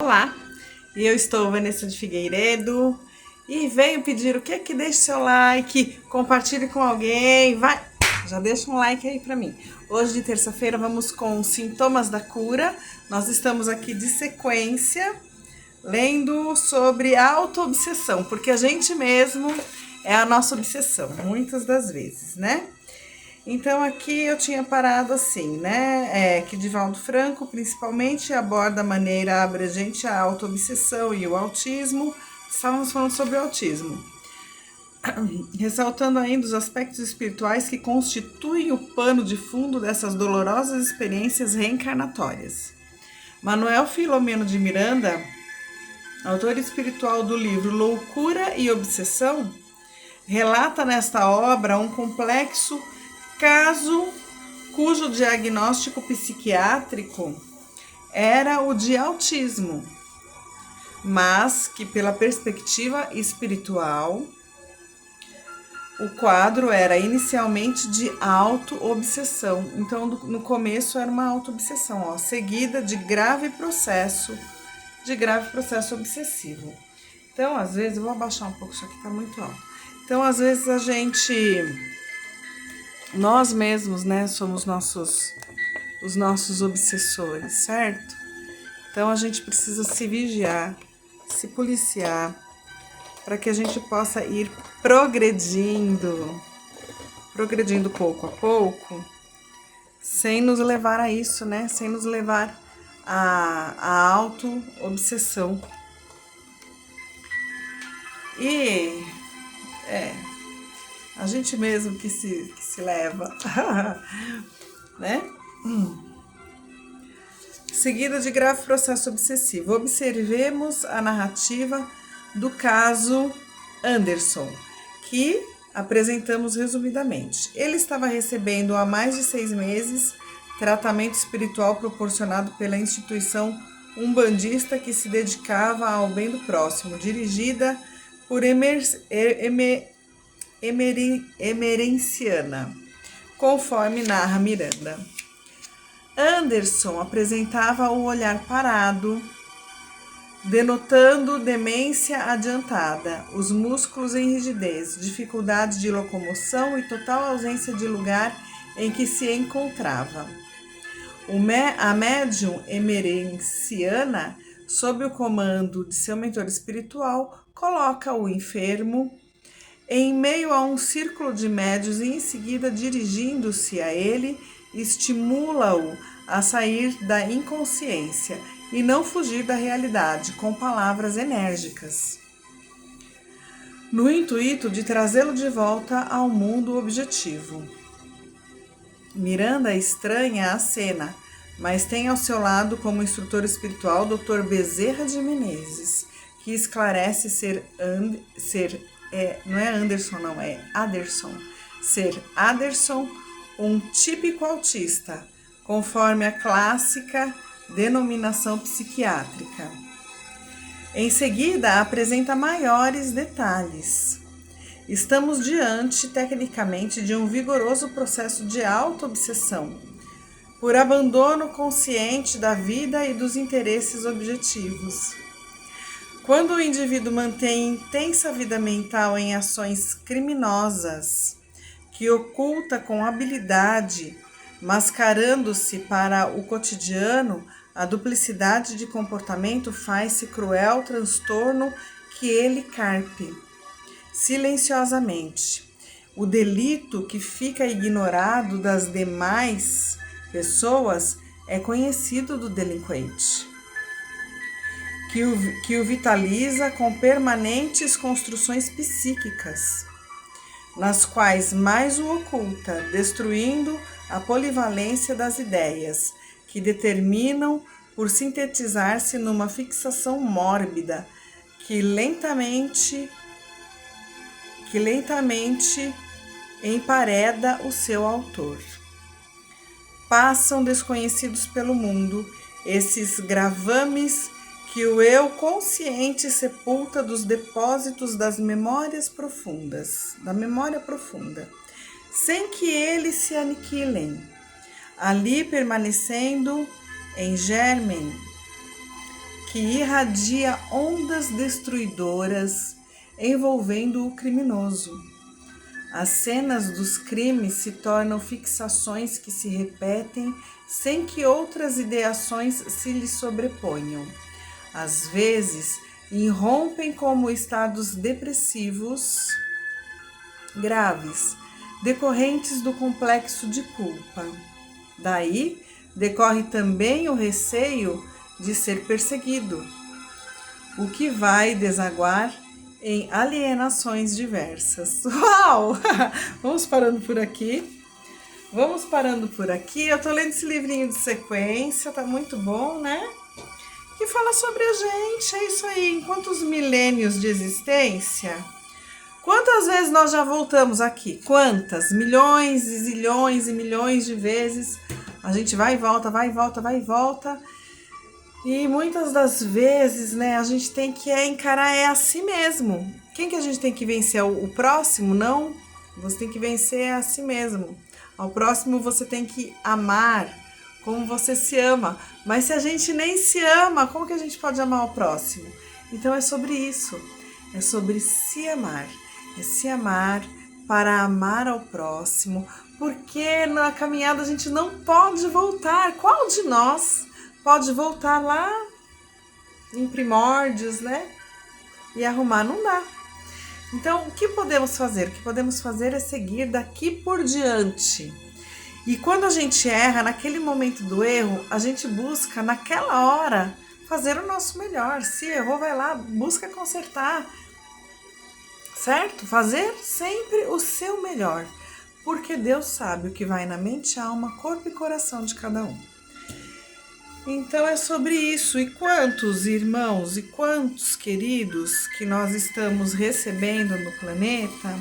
Olá, e eu estou Vanessa de Figueiredo e venho pedir o que deixe seu like, compartilhe com alguém, vai, já deixa um like aí pra mim. Hoje de terça-feira vamos com sintomas da cura. Nós estamos aqui de sequência lendo sobre a auto-obsessão, porque a gente mesmo é a nossa obsessão, muitas das vezes, né? Então aqui eu tinha parado assim, né, que Divaldo Franco principalmente aborda a maneira abrangente a auto-obsessão e o autismo. Estávamos falando sobre o autismo, ressaltando ainda os aspectos espirituais que constituem o pano de fundo dessas dolorosas experiências reencarnatórias. Manuel Filomeno de Miranda, autor espiritual do livro Loucura e Obsessão, relata nesta obra um complexo caso cujo diagnóstico psiquiátrico era o de autismo, mas que pela perspectiva espiritual o quadro era inicialmente de auto-obsessão. Então no começo era uma auto-obsessão, seguida de grave processo obsessivo. Então às vezes, eu vou abaixar um pouco, isso aqui tá muito alto. Então às vezes nós mesmos, né, somos os nossos obsessores, certo? Então a gente precisa se vigiar, se policiar, para que a gente possa ir progredindo pouco a pouco, sem nos levar a isso, né? Sem nos levar à auto-obsessão. E a gente mesmo que se leva, né? Seguida de grave processo obsessivo. Observemos a narrativa do caso Anderson, que apresentamos resumidamente. Ele estava recebendo há mais de 6 meses tratamento espiritual proporcionado pela instituição umbandista que se dedicava ao bem do próximo, dirigida por Emerenciana, conforme narra Miranda. Anderson apresentava um olhar parado, denotando demência adiantada, os músculos em rigidez, dificuldade de locomoção e total ausência de lugar em que se encontrava. A médium emerenciana, sob o comando de seu mentor espiritual, coloca o enfermo em meio a um círculo de médiuns e em seguida, dirigindo-se a ele, estimula-o a sair da inconsciência e não fugir da realidade com palavras enérgicas, no intuito de trazê-lo de volta ao mundo objetivo. Miranda estranha a cena, mas tem ao seu lado como instrutor espiritual Dr. Bezerra de Menezes, que esclarece não é Anderson, não, é Aderson. Ser Aderson, um típico autista, conforme a clássica denominação psiquiátrica. Em seguida, apresenta maiores detalhes. Estamos diante, tecnicamente, de um vigoroso processo de auto-obsessão, por abandono consciente da vida e dos interesses objetivos. Quando o indivíduo mantém intensa vida mental em ações criminosas, que oculta com habilidade, mascarando-se para o cotidiano, a duplicidade de comportamento faz-se cruel transtorno que ele carpe silenciosamente. O delito que fica ignorado das demais pessoas é conhecido do delinquente, que o vitaliza com permanentes construções psíquicas, nas quais mais o oculta, destruindo a polivalência das ideias, que determinam por sintetizar-se numa fixação mórbida que lentamente empareda o seu autor. Passam desconhecidos pelo mundo esses gravames que o eu consciente sepulta dos depósitos da memória profunda, sem que eles se aniquilem, ali permanecendo em germen, que irradia ondas destruidoras envolvendo o criminoso. As cenas dos crimes se tornam fixações que se repetem sem que outras ideações se lhes sobreponham. Às vezes, irrompem como estados depressivos graves, decorrentes do complexo de culpa. Daí, decorre também o receio de ser perseguido, o que vai desaguar em alienações diversas. Uau! Vamos parando por aqui. Eu tô lendo esse livrinho de sequência, tá muito bom, né? Que fala sobre a gente, é isso aí. Em quantos milênios de existência? Quantas vezes nós já voltamos aqui? Quantas? Milhões e zilhões e milhões de vezes. A gente vai e volta, vai e volta, vai e volta. E muitas das vezes, né, a gente tem que encarar a si mesmo. Quem que a gente tem que vencer? O próximo? Não. Você tem que vencer a si mesmo. Ao próximo você tem que amar como você se ama. Mas se a gente nem se ama, como que a gente pode amar o próximo? Então é sobre isso. É sobre se amar. É se amar para amar ao próximo. Porque na caminhada a gente não pode voltar. Qual de nós pode voltar lá em primórdios, né? E arrumar? Não dá. Então, o que podemos fazer? O que podemos fazer é seguir daqui por diante. E quando a gente erra, naquele momento do erro, a gente busca, naquela hora, fazer o nosso melhor. Se errou, vai lá, busca consertar. Certo? Fazer sempre o seu melhor. Porque Deus sabe o que vai na mente, alma, corpo e coração de cada um. Então é sobre isso. E quantos irmãos e quantos queridos que nós estamos recebendo no planeta,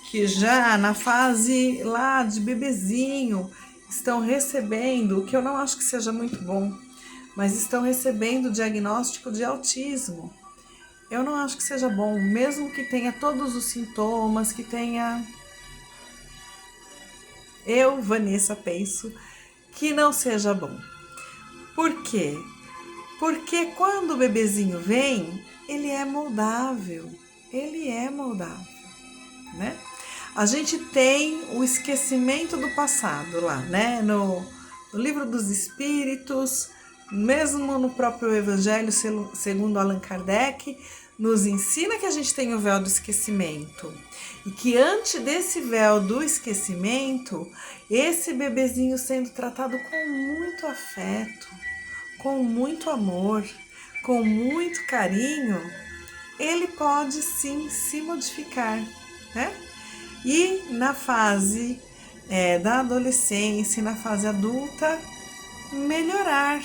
que já na fase lá de bebezinho estão recebendo, o que eu não acho que seja muito bom, mas estão recebendo diagnóstico de autismo. Eu não acho que seja bom, mesmo que tenha todos os sintomas, que tenha... Eu, Vanessa, penso que não seja bom. Por quê? Porque quando o bebezinho vem, ele é moldável, né? A gente tem o esquecimento do passado lá, né? No Livro dos Espíritos, mesmo no próprio Evangelho segundo Allan Kardec, nos ensina que a gente tem o véu do esquecimento. E que antes desse véu do esquecimento, esse bebezinho sendo tratado com muito afeto, com muito amor, com muito carinho, ele pode sim se modificar, né? E na fase da adolescência, na fase adulta, melhorar.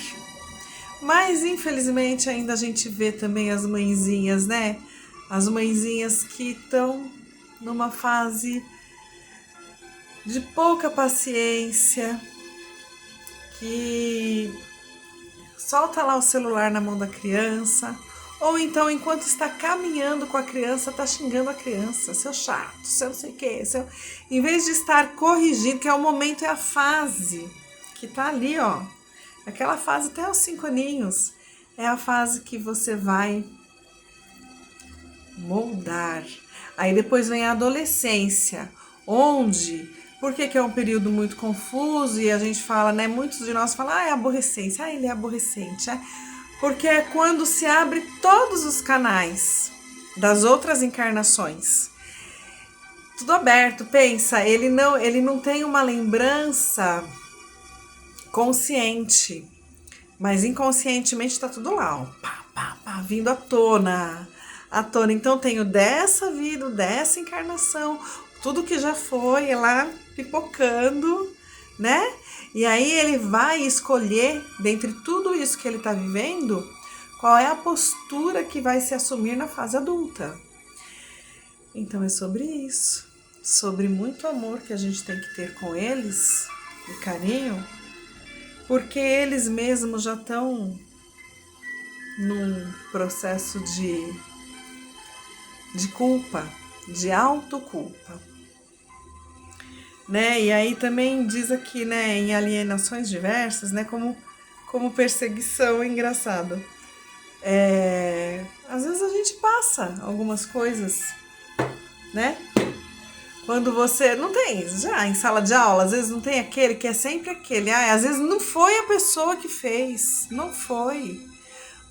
Mas infelizmente ainda a gente vê também as mãezinhas, né? As mãezinhas que estão numa fase de pouca paciência, que solta lá o celular na mão da criança, ou então enquanto está caminhando com a criança, está xingando a criança, seu chato, seu não sei o que, seu... em vez de estar corrigindo, que é o momento, é a fase que está ali, ó, aquela fase até os 5 aninhos, é a fase que você vai moldar. Aí depois vem a adolescência, onde, por que é um período muito confuso e a gente fala, né, muitos de nós falam, é aborrecência, ele é aborrecente, porque é quando se abre todos os canais das outras encarnações. Tudo aberto, pensa, ele não tem uma lembrança consciente, mas inconscientemente está tudo lá, ó, vindo à tona. Então tenho dessa vida, dessa encarnação, tudo que já foi lá pipocando, né? E aí ele vai escolher, dentre tudo isso que ele está vivendo, qual é a postura que vai se assumir na fase adulta. Então é sobre isso, sobre muito amor que a gente tem que ter com eles, e carinho, porque eles mesmos já estão num processo de culpa, de autoculpa, né? E aí também diz aqui, né, em alienações diversas, né, como perseguição, é engraçado. Às vezes a gente passa algumas coisas, né? Quando você não tem, já em sala de aula, às vezes não tem aquele que é sempre aquele. Às vezes não foi a pessoa que fez, não foi.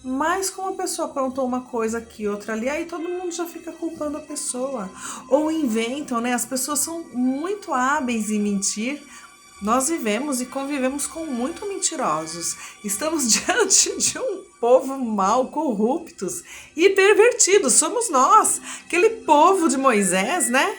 Mas como a pessoa aprontou uma coisa aqui, outra ali, aí todo mundo já fica culpando a pessoa. Ou inventam, né? As pessoas são muito hábeis em mentir. Nós vivemos e convivemos com muito mentirosos. Estamos diante de um povo mau, corruptos e pervertidos. Somos nós, aquele povo de Moisés, né?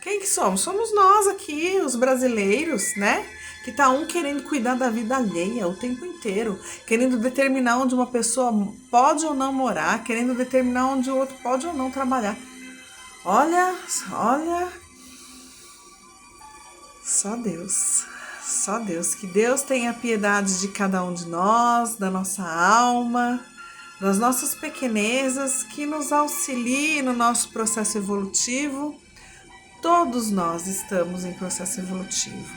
Quem que somos? Somos nós aqui, os brasileiros, né? Que tá um querendo cuidar da vida alheia o tempo inteiro, querendo determinar onde uma pessoa pode ou não morar, querendo determinar onde o outro pode ou não trabalhar. Olha, só Deus. Só Deus, que Deus tenha piedade de cada um de nós, da nossa alma, das nossas pequenezas, que nos auxilie no nosso processo evolutivo. Todos nós estamos em processo evolutivo,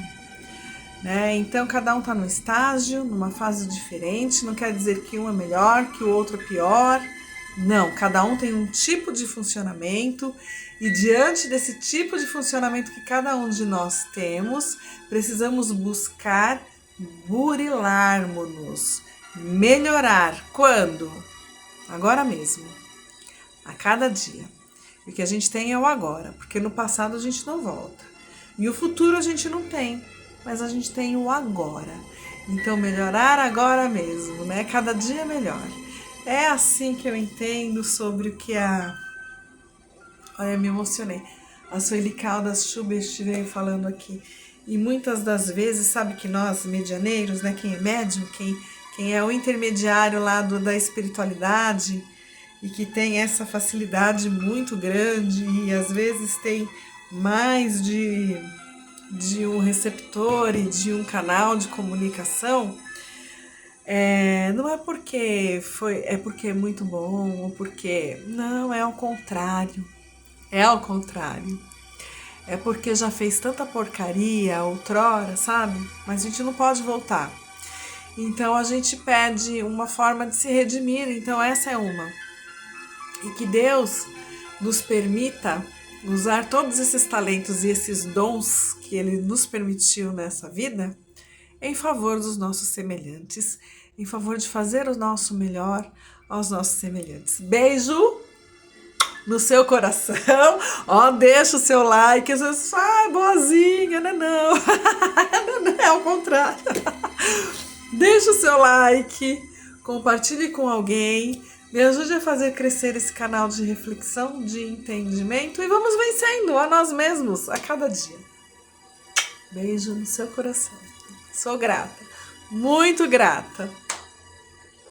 né? Então, cada um está num estágio, numa fase diferente, não quer dizer que um é melhor, que o outro é pior. Não, cada um tem um tipo de funcionamento e diante desse tipo de funcionamento que cada um de nós temos, precisamos buscar burilarmos-nos, melhorar. Quando? Agora mesmo, a cada dia. O que a gente tem é o agora, porque no passado a gente não volta. E o futuro a gente não tem, mas a gente tem o agora. Então, melhorar agora mesmo, né? Cada dia melhor. É assim que eu entendo sobre o que Olha, me emocionei. A Sueli Caldas Schubert veio falando aqui. E muitas das vezes, sabe que nós, medianeiros, né? Quem é médium, quem é o intermediário lá da espiritualidade e que tem essa facilidade muito grande e às vezes tem mais de um receptor e de um canal de comunicação, não é porque é porque é muito bom ou porque não, é ao contrário. É ao contrário. É porque já fez tanta porcaria outrora, sabe? Mas a gente não pode voltar. Então a gente pede uma forma de se redimir. Então essa é uma. E que Deus nos permita usar todos esses talentos e esses dons que Ele nos permitiu nessa vida em favor dos nossos semelhantes, em favor de fazer o nosso melhor aos nossos semelhantes. Beijo no seu coração, deixa o seu like, às vezes, boazinha, né? Não, não é ao contrário. Deixa o seu like, compartilhe com alguém, me ajude a fazer crescer esse canal de reflexão, de entendimento e vamos vencendo a nós mesmos a cada dia. Beijo no seu coração. Sou grata, muito grata.